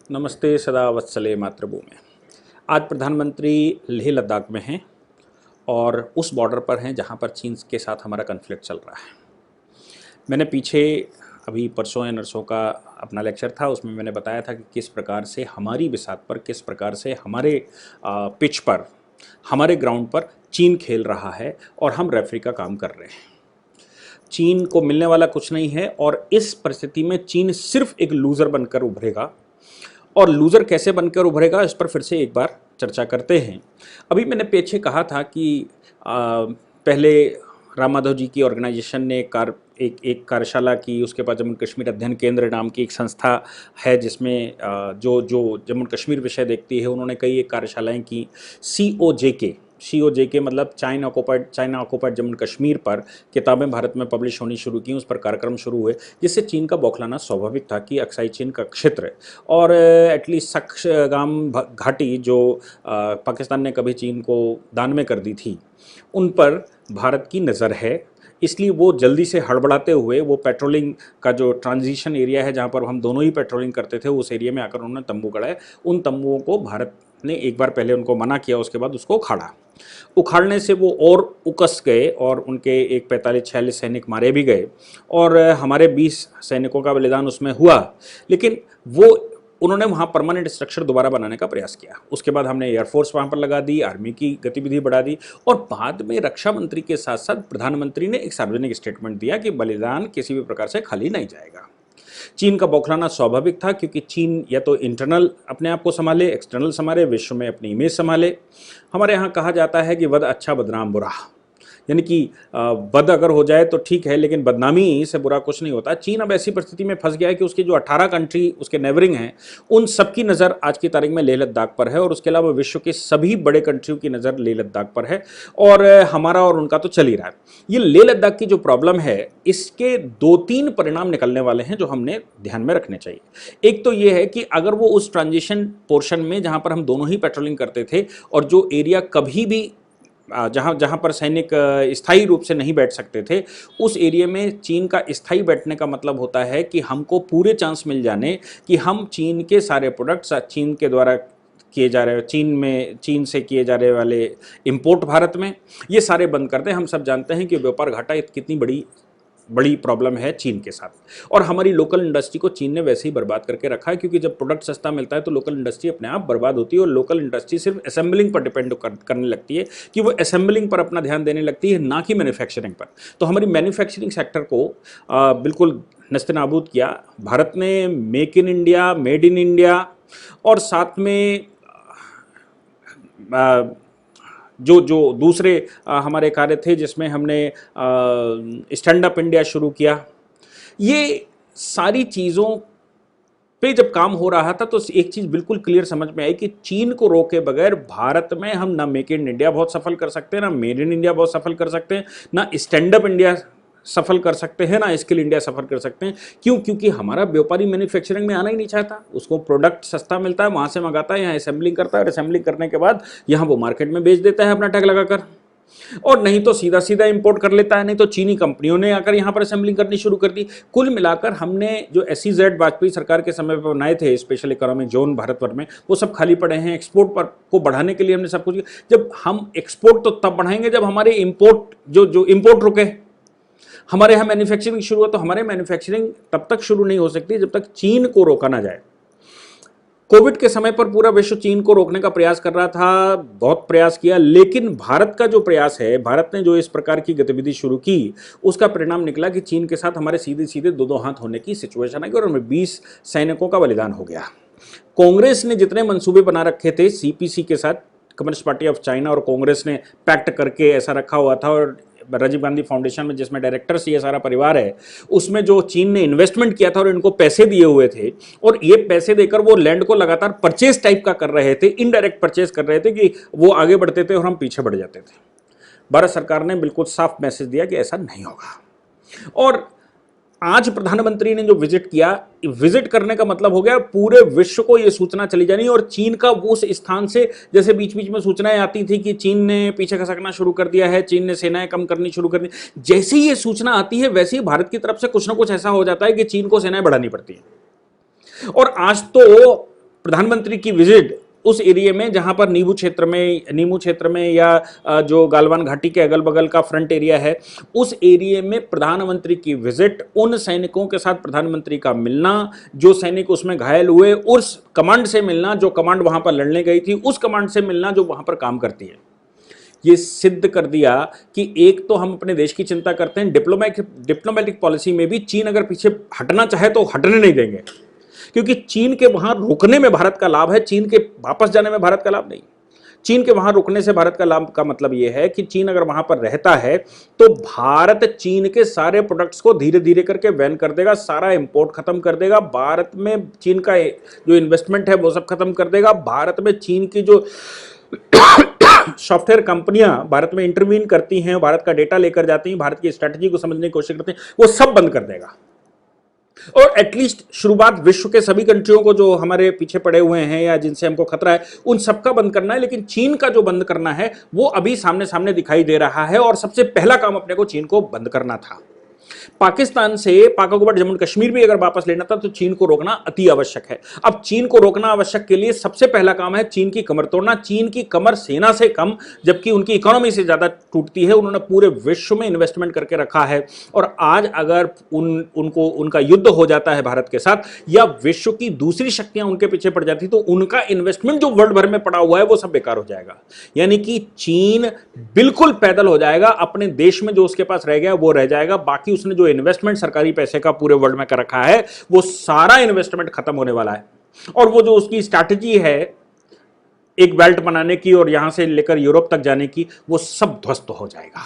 नमस्ते सदा वत्सले मातृभूमि। आज प्रधानमंत्री लेह लद्दाख में हैं और उस बॉर्डर पर हैं जहां पर चीन के साथ हमारा कन्फ्लिक्ट चल रहा है। मैंने पीछे अभी परसों या नरसों का अपना लेक्चर था, उसमें मैंने बताया था कि किस प्रकार से हमारी बिसात पर, किस प्रकार से हमारे पिच पर, हमारे ग्राउंड पर चीन खेल रहा है और हम रेफरी का काम कर रहे हैं। चीन को मिलने वाला कुछ नहीं है और इस परिस्थिति में चीन सिर्फ एक लूज़र बनकर उभरेगा। और लूज़र कैसे बनकर उभरेगा, इस पर फिर से एक बार चर्चा करते हैं। अभी मैंने पीछे कहा था कि पहले राम माधव जी की ऑर्गेनाइजेशन ने एक कार्यशाला की, उसके बाद जम्मू कश्मीर अध्ययन केंद्र नाम की एक संस्था है जिसमें जो जम्मू कश्मीर विषय देखती है, उन्होंने कई एक कार्यशालाएं की। COJK मतलब चाइना ऑक्युपाइड जम्मू कश्मीर पर किताबें भारत में पब्लिश होनी शुरू की, उस पर कार्यक्रम शुरू हुए, जिससे चीन का बौखलाना स्वाभाविक था कि अक्साई चीन का क्षेत्र और एटलीस्ट सक्सगाम घाटी जो पाकिस्तान ने कभी चीन को दान में कर दी थी, उन पर भारत की नज़र है। इसलिए वो जल्दी से हड़बड़ाते हुए वो पेट्रोलिंग का जो ट्रांजिशन एरिया है जहाँ पर हम दोनों ही पेट्रोलिंग करते थे, उस एरिया में आकर उन्होंने तंबू गड़ाए। उन तंबुओं को भारत ने एक बार पहले उनको मना किया, उसके बाद उसको उखाड़ने से वो और उकस गए और उनके एक 45-46 सैनिक मारे भी गए और हमारे 20 सैनिकों का बलिदान उसमें हुआ। लेकिन उन्होंने वहाँ परमानेंट स्ट्रक्चर दोबारा बनाने का प्रयास किया। उसके बाद हमने एयरफोर्स वहाँ पर लगा दी, आर्मी की गतिविधि बढ़ा दी और बाद में रक्षा मंत्री के साथ साथ प्रधानमंत्री ने एक सार्वजनिक स्टेटमेंट दिया कि बलिदान किसी भी प्रकार से खाली नहीं जाएगा। चीन का बौखलाना स्वाभाविक था क्योंकि चीन या तो इंटरनल अपने आप को संभाले, एक्सटर्नल संभाले, विश्व में अपनी इमेज संभाले। हमारे यहाँ कहा जाता है कि वध अच्छा बदनाम बुरा, यानी कि बद अगर हो जाए तो ठीक है, लेकिन बदनामी से बुरा कुछ नहीं होता। चीन अब ऐसी परिस्थिति में फंस गया है कि उसके जो 18 कंट्री उसके नेबरिंग हैं, उन सबकी नज़र आज की तारीख में लेह लद्दाख पर है और उसके अलावा विश्व के सभी बड़े कंट्रियों की नज़र लेह लद्दाख पर है और हमारा और उनका तो चल ही रहा है। ये लेह लद्दाख की जो प्रॉब्लम है, इसके 2-3 परिणाम निकलने वाले हैं जो हमने ध्यान में रखने चाहिए। एक तो ये है कि अगर वो उस ट्रांजिशन पोर्शन में जहाँ पर हम दोनों ही पेट्रोलिंग करते थे और जो एरिया कभी भी जहाँ पर सैनिक स्थायी रूप से नहीं बैठ सकते थे, उस एरिया में चीन का स्थायी बैठने का मतलब होता है कि हमको पूरे चांस मिल जाने कि हम चीन के सारे प्रोडक्ट्स, चीन के द्वारा किए जा रहे, चीन से किए जा रहे वाले इंपोर्ट भारत में, ये सारे बंद कर दें। हम सब जानते हैं कि व्यापार घाटा कितनी बड़ी प्रॉब्लम है चीन के साथ और हमारी लोकल इंडस्ट्री को चीन ने वैसे ही बर्बाद करके रखा है क्योंकि जब प्रोडक्ट सस्ता मिलता है तो लोकल इंडस्ट्री अपने आप बर्बाद होती है और लोकल इंडस्ट्री सिर्फ असेंबलिंग पर डिपेंड करने लगती है कि वो असेंबलिंग पर अपना ध्यान देने लगती है, ना कि मैन्युफैक्चरिंग पर। तो हमारी मैन्युफैक्चरिंग सेक्टर को बिल्कुल नस्ते-नाबूद किया भारत ने। Make in India, made in India और साथ में जो दूसरे हमारे कार्य थे जिसमें हमने स्टैंड अप इंडिया शुरू किया, ये सारी चीज़ों पे जब काम हो रहा था तो एक चीज़ बिल्कुल क्लियर समझ में आई कि चीन को रोके बगैर भारत में हम ना मेक इन इंडिया बहुत सफल कर सकते हैं, ना मेड इन इंडिया बहुत सफल कर सकते हैं, ना स्टैंड अप इंडिया सफल कर सकते हैं, ना स्किल इंडिया सफल कर सकते हैं। क्यों? क्योंकि हमारा व्यापारी मैन्युफैक्चरिंग में आना ही नहीं चाहता। उसको प्रोडक्ट सस्ता मिलता है, वहाँ से मंगाता है, यहाँ असेंबलिंग करता है और असेंबलिंग करने के बाद यहाँ वो मार्केट में बेच देता है अपना टैग लगाकर, और नहीं तो सीधा सीधा इंपोर्ट कर लेता है, नहीं तो चीनी कंपनियों ने आकर यहाँ पर असेंबलिंग करनी शुरू कर दी। कुल मिलाकर हमने जो SEZ वाजपेयी सरकार के समय पर बनाए थे स्पेशल इकोनॉमिक जोन भारतवर्ष में, वो सब खाली पड़े हैं। एक्सपोर्ट पर को बढ़ाने के लिए हमने सब कुछ किया। जब हम एक्सपोर्ट तो तब बढ़ाएंगे जब हमारे इंपोर्ट जो इंपोर्ट रुके, हमारे यहाँ मैन्युफैक्चरिंग शुरू हो, तो हमारे मैन्युफैक्चरिंग तब तक शुरू नहीं हो सकती जब तक चीन को रोका ना जाए। कोविड के समय पर पूरा विश्व चीन को रोकने का प्रयास कर रहा था, बहुत प्रयास किया, लेकिन भारत का जो प्रयास है, भारत ने जो इस प्रकार की गतिविधि शुरू की, उसका परिणाम निकला कि चीन के साथ हमारे सीधे सीधे दो हाथ होने की सिचुएशन आई और हमें 20 सैनिकों का बलिदान हो गया। कांग्रेस ने जितने मंसूबे बना रखे थे CPC के साथ, कम्युनिस्ट पार्टी ऑफ चाइना, और कांग्रेस ने पैक्ट करके ऐसा रखा हुआ था, और राजीव गांधी फाउंडेशन में जिसमें डायरेक्टर्स ये सारा परिवार है, उसमें जो चीन ने इन्वेस्टमेंट किया था और इनको पैसे दिए हुए थे, और ये पैसे देकर वो लैंड को लगातार परचेज टाइप का कर रहे थे, इनडायरेक्ट परचेज कर रहे थे कि वो आगे बढ़ते थे और हम पीछे बढ़ जाते थे। भारत सरकार ने बिल्कुल साफ मैसेज दिया कि ऐसा नहीं होगा। और आज प्रधानमंत्री ने जो विजिट किया, विजिट करने का मतलब हो गया पूरे विश्व को यह सूचना चली जानी, और चीन का उस स्थान से, जैसे बीच बीच में सूचनाएं आती थी कि चीन ने पीछे खसकना शुरू कर दिया है, चीन ने सेनाएं कम करनी शुरू कर दी, जैसे ही ये सूचना आती है वैसे ही भारत की तरफ से कुछ ना कुछ ऐसा हो जाता है कि चीन को सेनाएं बढ़ानी पड़ती है। और आज तो प्रधानमंत्री की विजिट उस एरिया में जहां पर नीमू क्षेत्र में या जो गालवान घाटी के अगल बगल का फ्रंट एरिया है, उस एरिया में प्रधानमंत्री की विजिट, उन सैनिकों के साथ प्रधानमंत्री का मिलना, जो सैनिक उसमें घायल हुए उस कमांड से मिलना, जो कमांड वहां पर लड़ने गई थी उस कमांड से मिलना जो वहां पर काम करती है, ये सिद्ध कर दिया कि एक तो हम अपने देश की चिंता करते हैं, डिप्लोमेटिक पॉलिसी में भी चीन अगर पीछे हटना चाहे तो हटने नहीं देंगे, क्योंकि चीन के वहां रुकने में भारत का लाभ है, चीन के वापस जाने में भारत का लाभ नहीं। चीन के वहां रुकने से भारत का लाभ का मतलब यह है कि चीन अगर वहां पर रहता है तो भारत चीन के सारे प्रोडक्ट्स को धीरे धीरे करके बैन कर देगा, सारा इंपोर्ट खत्म कर देगा, भारत में चीन का जो इन्वेस्टमेंट है वो सब खत्म कर देगा, भारत में चीन की जो सॉफ्टवेयर कंपनियां भारत में इंटरवीन करती हैं, भारत का डेटा लेकर जाती हैं, भारत की स्ट्रैटेजी को समझने की कोशिश करती हैं, वो सब बंद कर देगा। और एटलीस्ट शुरुआत विश्व के सभी कंट्रियों को जो हमारे पीछे पड़े हुए हैं या जिनसे हमको खतरा है उन सबका बंद करना है, लेकिन चीन का जो बंद करना है वो अभी सामने सामने दिखाई दे रहा है और सबसे पहला काम अपने को चीन को बंद करना था। पाकिस्तान से पाक ऑक्युपाइड जम्मू कश्मीर भी अगर वापस लेना था तो चीन को रोकना अति आवश्यक है। अब चीन को रोकना आवश्यक के लिए सबसे पहला काम है चीन की कमर तोड़ना। चीन की कमर सेना से कम जबकि उनकी इकोनॉमी से ज्यादा टूटती है, उन्होंने पूरे विश्व में इन्वेस्टमेंट करके रखा है और आज अगर उनको उनका युद्ध हो जाता है भारत के साथ या विश्व की दूसरी शक्तियां उनके पीछे पड़ जाती तो उनका इन्वेस्टमेंट जो वर्ल्ड भर में पड़ा हुआ है वो सब बेकार हो जाएगा। यानी कि चीन बिल्कुल पैदल हो जाएगा, अपने देश में जो उसके पास रह गया वो रह जाएगा, बाकी उसने जो इन्वेस्टमेंट सरकारी पैसे का पूरे वर्ल्ड में कर रखा है वो सारा इन्वेस्टमेंट खत्म होने वाला है। और वो जो उसकी स्ट्रैटेजी है एक बेल्ट बनाने की और यहां से लेकर यूरोप तक जाने की, वो सब ध्वस्त हो जाएगा।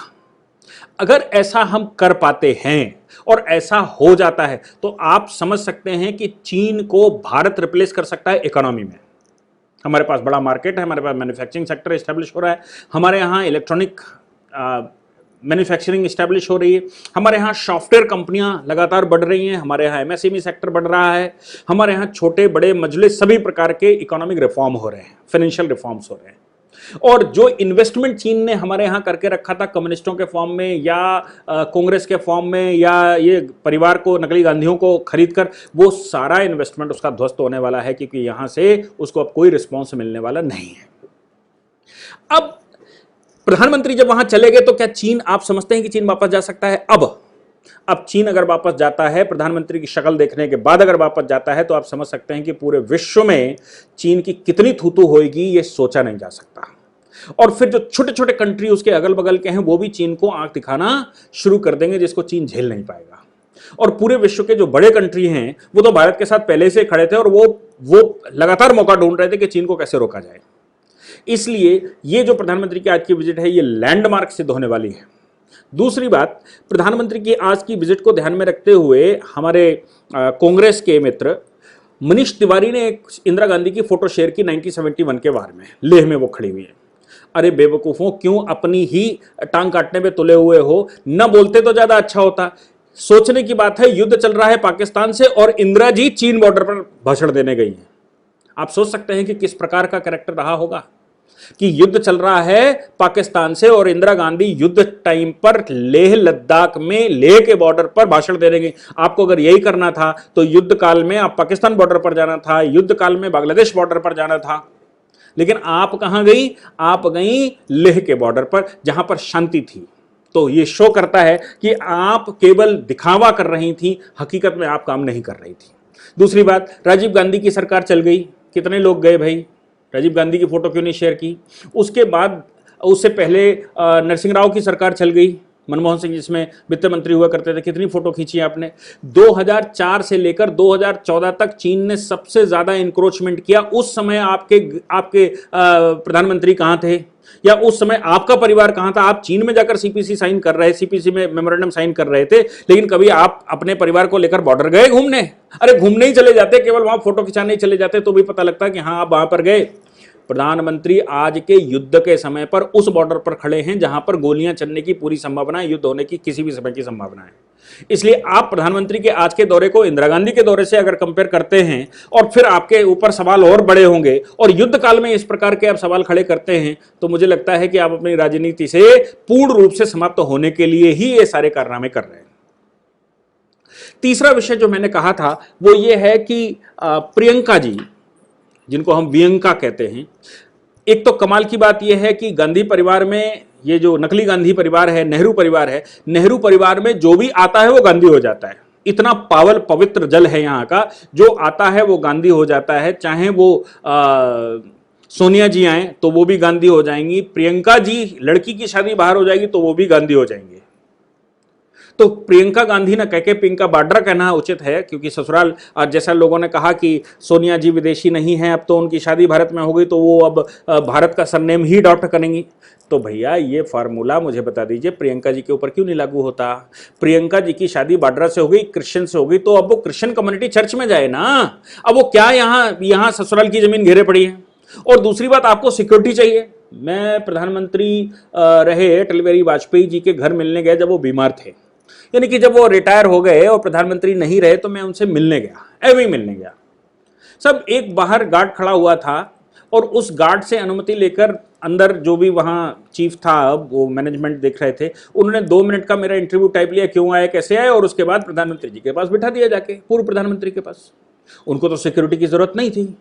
अगर ऐसा हम कर पाते हैं और ऐसा हो जाता है तो आप समझ सकते हैं कि चीन को भारत रिप्लेस कर सकता है इकोनॉमी में। हमारे पास बड़ा मार्केट है, हमारे पास मैन्युफैक्चरिंग सेक्टर एस्टेब्लिश हो रहा है, हमारे यहाँ इलेक्ट्रॉनिक मैन्युफैक्चरिंग इस्टेब्लिश हो रही है, हमारे यहाँ सॉफ्टवेयर कंपनियां लगातार बढ़ रही हैं, हमारे यहाँ एमएसएमई सेक्टर बढ़ रहा है, हमारे यहाँ छोटे बड़े मजले सभी प्रकार के इकोनॉमिक रिफॉर्म हो रहे हैं, फाइनेंशियल रिफॉर्म्स हो रहे हैं। और जो इन्वेस्टमेंट चीन ने हमारे यहाँ करके रखा था कम्युनिस्टों के फॉर्म में या कांग्रेस के फॉर्म में या ये परिवार को नकली गांधियों को खरीद कर, वो सारा इन्वेस्टमेंट उसका ध्वस्त होने वाला है क्योंकि यहाँ से उसको अब कोई रिस्पॉन्स मिलने वाला नहीं है। अब प्रधानमंत्री जब वहां चले गए तो क्या चीन, आप समझते हैं कि चीन वापस जा सकता है? अब चीन अगर वापस जाता है, प्रधानमंत्री की शक्ल देखने के बाद अगर वापस जाता है तो आप समझ सकते हैं कि पूरे विश्व में चीन की कितनी थूथू होएगी ये सोचा नहीं जा सकता। और फिर जो छोटे छोटे कंट्री उसके अगल बगल के हैं वो भी चीन को आंख दिखाना शुरू कर देंगे जिसको चीन झेल नहीं पाएगा। और पूरे विश्व के जो बड़े कंट्री हैं वो तो भारत के साथ पहले से खड़े थे और वो लगातार मौका ढूंढ रहे थे कि चीन को कैसे रोका जाए। इसलिए ये जो प्रधानमंत्री की आज की विजिट है ये लैंडमार्क सिद्ध होने वाली है। दूसरी बात, प्रधानमंत्री की आज की विजिट को ध्यान में रखते हुए हमारे कांग्रेस के मित्र मनीष तिवारी ने एक इंदिरा गांधी की फोटो शेयर की 1971 के बारे में, लेह में वो खड़ी हुई है। अरे बेवकूफों, क्यों अपनी ही टांग काटने पे तुले हुए हो? न बोलते तो ज्यादा अच्छा होता। सोचने की बात है, युद्ध चल रहा है पाकिस्तान से और इंदिरा जी चीन बॉर्डर पर भाषण देने गई हैं। आप सोच सकते हैं कि किस प्रकार का कैरेक्टर रहा होगा कि युद्ध चल रहा है पाकिस्तान से और इंदिरा गांधी युद्ध टाइम पर लेह लद्दाख में लेह के बॉर्डर पर भाषण दे रही। आपको अगर यही करना था तो युद्ध काल में आप पाकिस्तान बॉर्डर पर जाना था, युद्ध काल में बांग्लादेश बॉर्डर पर जाना था, लेकिन आप कहां गई? आप गई लेह के बॉर्डर पर जहां पर शांति थी। तो ये शो करता है कि आप केवल दिखावा कर रही थी, हकीकत में आप काम नहीं कर रही थी। दूसरी बात, राजीव गांधी की सरकार चल गई, कितने लोग गए भाई? राजीव गांधी की फोटो क्यों नहीं शेयर की? उसके बाद उससे पहले नरसिंह राव की सरकार चल गई, मनमोहन सिंह जिसमें वित्त मंत्री हुआ करते थे, कितनी फोटो खींची आपने? 2004 से लेकर 2014 तक चीन ने सबसे ज्यादा इंक्रोचमेंट किया। उस समय आपके प्रधानमंत्री कहां थे या उस समय आपका परिवार कहां था? आप चीन में जाकर सीपीसी साइन कर रहे, सीपीसी में मेमोरेंडम साइन कर रहे थे, लेकिन कभी आप अपने परिवार को लेकर बॉर्डर गए घूमने? अरे घूमने ही चले जाते, केवल वहां फोटो खिंचाने ही चले जाते तो भी पता लगता कि हाँ आप वहां पर गए। प्रधानमंत्री आज के युद्ध के समय पर उस बॉर्डर पर खड़े हैं जहां पर गोलियां चलने की पूरी संभावना है, युद्ध होने की किसी भी समय की संभावना है। इसलिए आप प्रधानमंत्री के आज के दौरे को इंदिरा गांधी के दौरे से अगर कंपेयर करते हैं और फिर आपके ऊपर सवाल और बड़े होंगे और युद्ध काल में इस प्रकार के आप सवाल खड़े करते हैं तो मुझे लगता है कि आप अपनी राजनीति से पूर्ण रूप से समाप्त होने के लिए ही ये सारे कारनामे कर रहे हैं। तीसरा विषय जो मैंने कहा था वो ये है कि प्रियंका जी जिनको हम वियंका कहते हैं। एक तो कमाल की बात यह है कि गांधी परिवार में, ये जो नकली गांधी परिवार है, नेहरू परिवार में जो भी आता है वो गांधी हो जाता है। इतना पावल पवित्र जल है यहाँ का, जो आता है वो गांधी हो जाता है। चाहे वो सोनिया जी आए तो वो भी गांधी हो जाएंगी, प्रियंका जी, लड़की की शादी बाहर हो जाएगी तो वो भी गांधी हो जाएंगे। तो प्रियंका गांधी ना कह के प्रियंका वाड्रा कहना उचित है, क्योंकि ससुराल, जैसा लोगों ने कहा कि सोनिया जी विदेशी नहीं है, अब तो उनकी शादी भारत में हो गई तो वो अब भारत का सरनेम ही अडॉप्ट करेंगी। तो भैया ये फार्मूला मुझे बता दीजिए प्रियंका जी के ऊपर क्यों नहीं लागू होता? प्रियंका जी की शादी वाड्रा से हो गई, क्रिश्चियन से हो गई, तो अब वो क्रिश्चियन कम्युनिटी चर्च में जाए ना। अब वो क्या यहाँ ससुराल की जमीन घेरे पड़ी है? और दूसरी बात, आपको सिक्योरिटी चाहिए। मैं प्रधानमंत्री रहे अटल बिहारी वाजपेयी जी के घर मिलने गया जब वो बीमार थे, यानी कि जब वो रिटायर हो गए और प्रधानमंत्री नहीं रहे, तो मैं उनसे मिलने गया, एवं ही मिलने गया। सब एक बाहर गार्ड खड़ा हुआ था और उस गार्ड से अनुमति लेकर अंदर जो भी वहाँ चीफ था, वो मैनेजमेंट देख रहे थे, उन्होंने 2 मिनट का मेरा इंटरव्यू टाइप लिया, क्यों आए, कैसे आए, और उसके बाद प्रधानमंत्री जी के पास बिठा दिया जाके, पूर्व प्रधानमंत्री के पास। उनको तो सिक्योरिटी की जरूरत नहीं थी।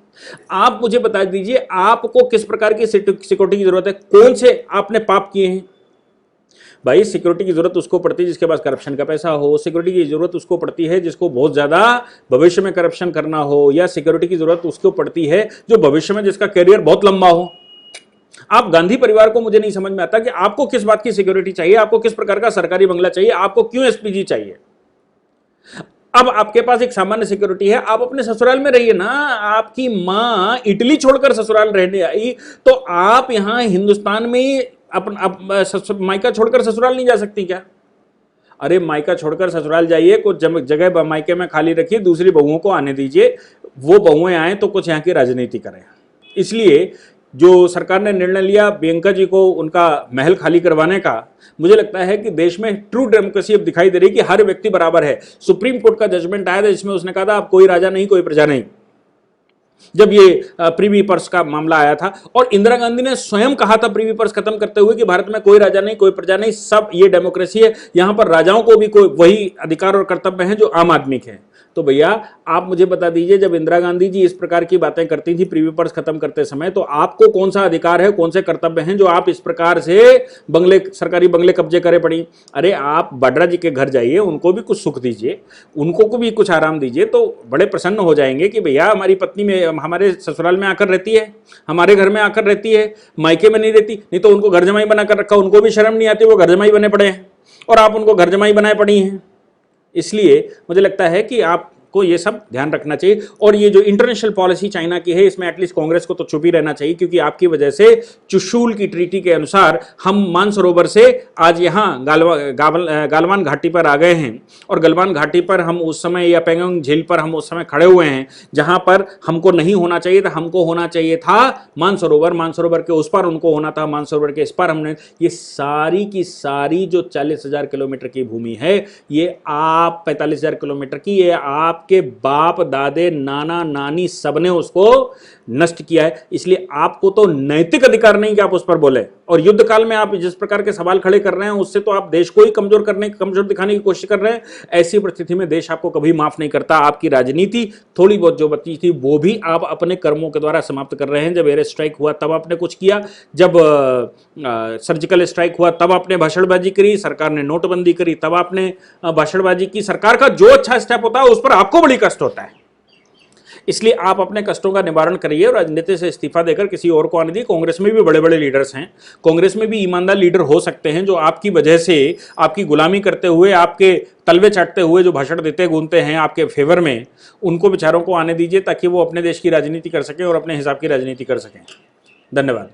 आप मुझे बता दीजिए आपको किस प्रकार की सिक्योरिटी की जरूरत है? कौन से आपने पाप किए हैं? भाई सिक्योरिटी की जरूरत उसको पड़ती है जिसके पास करप्शन का पैसा हो, सिक्योरिटी की जरूरत उसको पड़ती है जिसको बहुत ज्यादा भविष्य में करप्शन करना हो, या सिक्योरिटी की जरूरत उसको पड़ती है जो भविष्य में जिसका करियर बहुत लंबा हो। आप गांधी परिवार को मुझे नहीं समझ में आता कि आपको किस बात की सिक्योरिटी चाहिए, आपको किस प्रकार का सरकारी बंगला चाहिए, आपको क्यों एसपीजी चाहिए? अब आपके पास एक सामान्य सिक्योरिटी है, आप अपने ससुराल में रहिए ना। आपकी मां इटली छोड़कर ससुराल रहने आई, तो आप यहां हिंदुस्तान में मायका छोड़कर ससुराल नहीं जा सकती क्या? अरे मायका छोड़कर ससुराल जाइए, कुछ जगह मायके में खाली रखिए, दूसरी बहुओं को आने दीजिए, वो बहुएं आए तो कुछ यहाँ की राजनीति करें। इसलिए जो सरकार ने निर्णय लिया प्रियंका जी को उनका महल खाली करवाने का, मुझे लगता है कि देश में ट्रू डेमोक्रेसी अब दिखाई दे रही है कि हर व्यक्ति बराबर है। सुप्रीम कोर्ट का जजमेंट आया था जिसमें उसने कहा था आप कोई राजा नहीं, कोई प्रजा नहीं, जब ये प्रीवी पर्स का मामला आया था। और इंदिरा गांधी ने स्वयं कहा था प्रीवी पर्स खत्म करते हुए कि भारत में कोई राजा नहीं, कोई प्रजा नहीं, सब ये डेमोक्रेसी है, यहां पर राजाओं को भी कोई वही अधिकार और कर्तव्य हैं जो आम आदमी के हैं। तो भैया आप मुझे बता दीजिए, जब इंदिरा गांधी जी इस प्रकार की बातें करती थी प्रीवी पर्स खत्म करते समय, तो आपको कौन सा अधिकार है, कौन से कर्तव्य हैं जो आप इस प्रकार से सरकारी बंगले कब्जे करे पड़ी? अरे आप वाड्रा जी के घर जाइए, उनको भी कुछ सुख दीजिए, उनको को भी कुछ आराम दीजिए, तो बड़े प्रसन्न हो जाएंगे कि भैया हमारी पत्नी में हमारे ससुराल में आकर रहती है, हमारे घर में आकर रहती है, मायके में नहीं रहती। नहीं तो उनको घर जमाई बनाकर रखा, उनको भी शर्म नहीं आती, वो घर जमाई बने पड़े हैं और आप उनको घर जमाई बनाए पड़ी हैं। इसलिए मुझे लगता है कि आपको ये सब ध्यान रखना चाहिए। और ये जो इंटरनेशनल पॉलिसी चाइना की है, इसमें एटलीस्ट कांग्रेस को तो चुप ही रहना चाहिए, क्योंकि आपकी वजह से चुशूल की ट्रीटी के अनुसार हम मानसरोवर से आज यहाँ गालवान घाटी पर आ गए हैं। और गलवान घाटी पर हम उस समय, या पेंगोंग झील पर हम उस समय खड़े हुए हैं जहां पर हमको नहीं होना चाहिए था। हमको होना चाहिए था मानसरोवर, मानसरोवर के उस पर उनको होना था, मानसरोवर के इस पर हमने। ये सारी की सारी जो 40,000 किलोमीटर की भूमि है, ये आप 45,000 किलोमीटर की, ये आपके बाप दादे नाना नानी सबने उसको नष्ट किया है। इसलिए आपको तो नैतिक अधिकार नहीं कि आप उस पर बोले। और युद्ध काल में आप जिस प्रकार के सवाल खड़े कर रहे हैं, उससे तो आप देश को ही कमजोर दिखाने की कोशिश कर रहे हैं। ऐसी परिस्थिति में देश आपको कभी माफ नहीं करता। आपकी राजनीति थोड़ी बहुत जो बची थी वो भी आप अपने कर्मों के द्वारा समाप्त कर रहे हैं। जब एयर स्ट्राइक हुआ तब आपने कुछ किया, जब सर्जिकल स्ट्राइक हुआ तब आपने भाषणबाजी करी, सरकार ने नोटबंदी करी तब आपने भाषणबाजी की। सरकार का जो अच्छा स्टेप होता है उस पर आपको बड़ी कष्ट होता है। इसलिए आप अपने कष्टों का निवारण करिए और राजनीति से इस्तीफा देकर किसी और को आने दिए। कांग्रेस में भी बड़े बड़े लीडर्स हैं, कांग्रेस में भी ईमानदार लीडर हो सकते हैं जो आपकी वजह से, आपकी गुलामी करते हुए, आपके तलवे चाटते हुए जो भाषण देते घूमते हैं आपके फेवर में, उनको बेचारों को आने दीजिए ताकि वो अपने देश की राजनीति कर सकें और अपने हिसाब की राजनीति कर सकें। धन्यवाद।